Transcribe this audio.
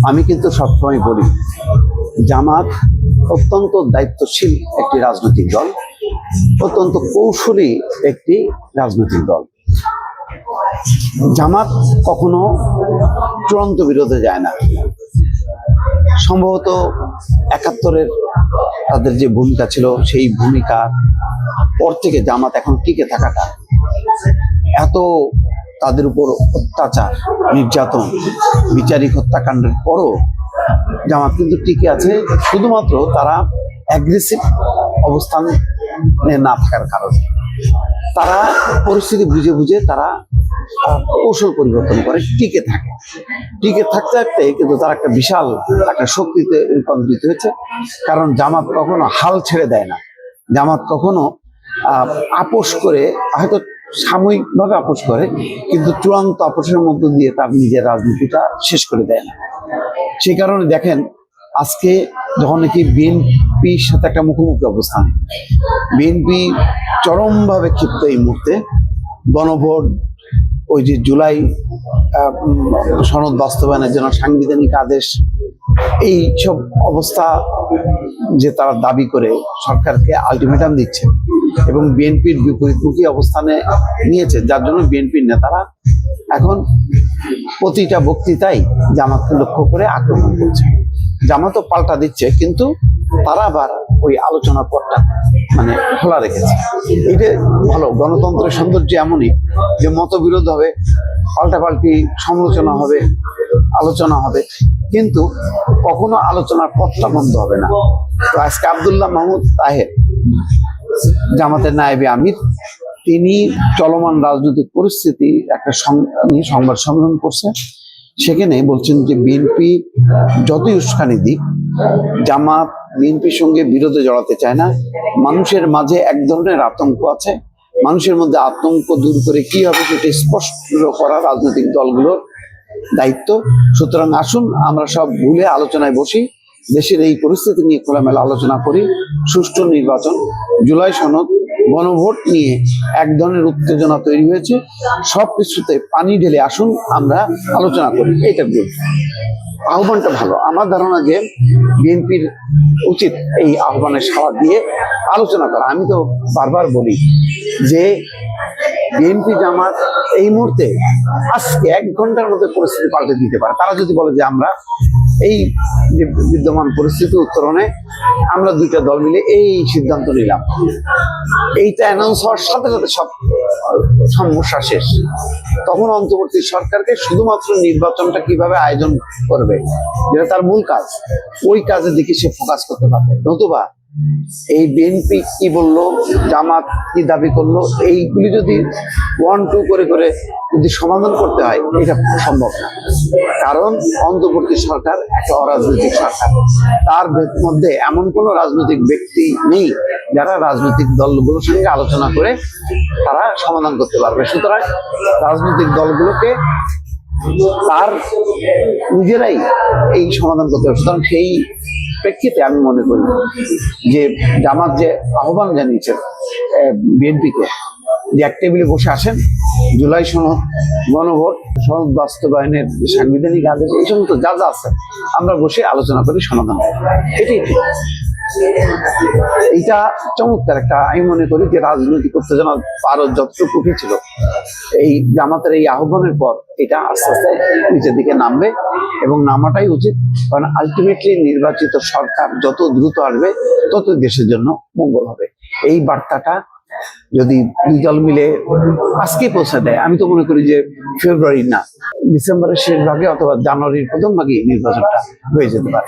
আমি কিন্তু সবসময় বলি জামাত অত্যন্ত দায়িত্বশীল একটি রাজনৈতিক দল, অত্যন্ত কৌশলী একটি রাজনৈতিক দল। জামাত কখনো চূড়ান্ত বিরোধে যায় না। সম্ভবত ৭১-এর তাদের যে ভূমিকা ছিল, সেই ভূমিকা পর থেকে জামাত এখন টিকে থাকাটা, এত তাদের উপর অত্যাচার, নির্যাতন, বিচারিক হত্যাকাণ্ডের পরও জামাত কিন্তু টিকে আছে শুধুমাত্র তারা অ্যাগ্রেসিভ অবস্থানে না থাকার কারণে। তারা পরিস্থিতি বুঝে বুঝে তারা কৌশল পরিবর্তন করে টিকে থাকে। টিকে থাকতে থাকতে কিন্তু তারা একটা বিশাল একটা শক্তিতে রূপান্তরিত হয়েছে। কারণ জামাত কখনো হাল ছেড়ে দেয় না। জামাত কখনো আপোষ করে, হয়তো সাময়িকভাবে আপোষ করে, কিন্তু চূড়ান্ত আপোষের মধ্য দিয়ে তার নিজের রাজনীতিটা শেষ করে দেয় না। সেই কারণে দেখেন, আজকে যখন নাকি বিএনপির সাথে একটা মুখোমুখি অবস্থান, বিএনপি চরমভাবে ক্ষিপ্ত এই মুহূর্তে। গণভোট, ওই যে জুলাই সনদ বাস্তবায়নের জন্য সাংবিধানিক আদেশ, এই সব অবস্থা যে তারা দাবি করে সরকারকে আলটিমেটাম দিচ্ছে এবং বিএনপির বিপরীতমুখী অবস্থানে নিয়েছে, যার জন্য বিএনপির নেতারা এখন প্রতিটা বক্তৃতায় জামাতকে লক্ষ্য করে আক্রমণ করছে। জামাতও পাল্টা দিচ্ছে, কিন্তু তারা আবার ওই আলোচনার পথটা খোলা রেখেছে। এটা ভালো। গণতন্ত্রের সৌন্দর্য এমনই যে মতবিরোধ হবে, পাল্টাপাল্টি সমালোচনা হবে, আলোচনা হবে, কিন্তু কখনো আলোচনার পথটা বন্ধ হবে না। তো আজকে আব্দুল্লাহ মাহমুদ তাহের, জামাতের নায়েবে আমির, তিনি চলমান রাজনৈতিক পরিস্থিতি একটা সংবাদ সম্মেলন করছে। সেখানে বলছেন যে বিএনপি যতই উস্কানি দিক, জামাত বিএনপির সঙ্গে বিরোধে জড়াতে চায় না। মানুষের মাঝে এক ধরনের আতঙ্ক আছে। মানুষের মধ্যে আতঙ্ক দূর করে কি হবে সেটা স্পষ্ট করা রাজনৈতিক দলগুলোর দায়িত্ব। সুতরাং আসুন আমরা সব ভুলে আলোচনায় বসি, দেশের এই পরিস্থিতি নিয়ে খোলামেলা আলোচনা করি। সুষ্ঠু নির্বাচন, জুলাই সনদ, গণভোট নিয়ে এক ধরনের উত্তেজনা তৈরি হয়েছে। সবকিছুতে পানি ঢেলে আসুন আমরা আলোচনা করি। এটা গুড, আহ্বানটা ভালো। আমার ধারণা যে বিএনপির উচিত এই আহ্বানের সাড়া দিয়ে আলোচনা করা। আমি তো বারবার বলি যে বিএনপি জামাত এই মুহূর্তে আজকে ১ ঘন্টার মধ্যে পরিস্থিতি পাল্টে দিতে পারে। তারা যদি বলে যে আমরা এই যে বিদ্যমান পরিস্থিতি উত্তরণে আমরা দুইটা দল মিলে এই সিদ্ধান্ত নিলাম, এইটা অ্যানাউন্স হওয়ার সাথে সাথে সব সমস্যা শেষ। তখন অন্তর্বর্তী সরকারকে শুধুমাত্র নির্বাচনটা কিভাবে আয়োজন করবে, যেটা তার মূল কাজ, ওই কাজের দিকে সে ফোকাস করতে পারবে। নতুবা এই বিএনপি কি বললো, জামাত কি দাবি করলো, এইগুলি যদি 1-2 করে করে যদি সমাধান করতে হয়, এটা সম্ভব না। কারণ অন্তর্বর্তী সরকার একটা অরাজনৈতিক সরকার। তার মধ্যে এমন কোনো রাজনৈতিক ব্যক্তি নেই যারা রাজনৈতিক দলগুলোর সঙ্গে আলোচনা করে তারা সমাধান করতে পারবে। সুতরাং রাজনৈতিক দলগুলোকে তার নিজেরাই এই সমাধান করতে হবে। সুতরাং সেই প্রেক্ষিতে আমি মনে করি যে জামাত যে আহ্বান জানিয়েছে বিএনপিকে যে এক টেবিলে বসে আসেন, জুলাই সনদ, গণভোট, সনদ বাস্তবায়নের সাংবিধানিক আদেশ, এই সমস্ত যা যা আছে আমরা বসে আলোচনা করি, সমাধান করি। এটাই ঠিক। এইটা চমৎকার একটা, আমি মনে করি যে রাজনৈতিক উত্তেজনা আরো যতটুকু ছিল, এই জামাতের এই আহ্বানের পর এটা আস্তে আস্তে নিচের দিকে নামবে এবং নামাটাই উচিত। কারণ আলটিমেটলি নির্বাচিত সরকার যত দ্রুত আসবে তত দেশের জন্য মঙ্গল হবে। এই বার্তাটা যদি দুই দল মিলে আজকে পৌঁছে দেয়, আমি তো মনে করি যে ফেব্রুয়ারি না, ডিসেম্বরের শেষ ভাগে অথবা জানুয়ারির প্রথম ভাগে নির্বাচনটা হয়ে যেতে পারে।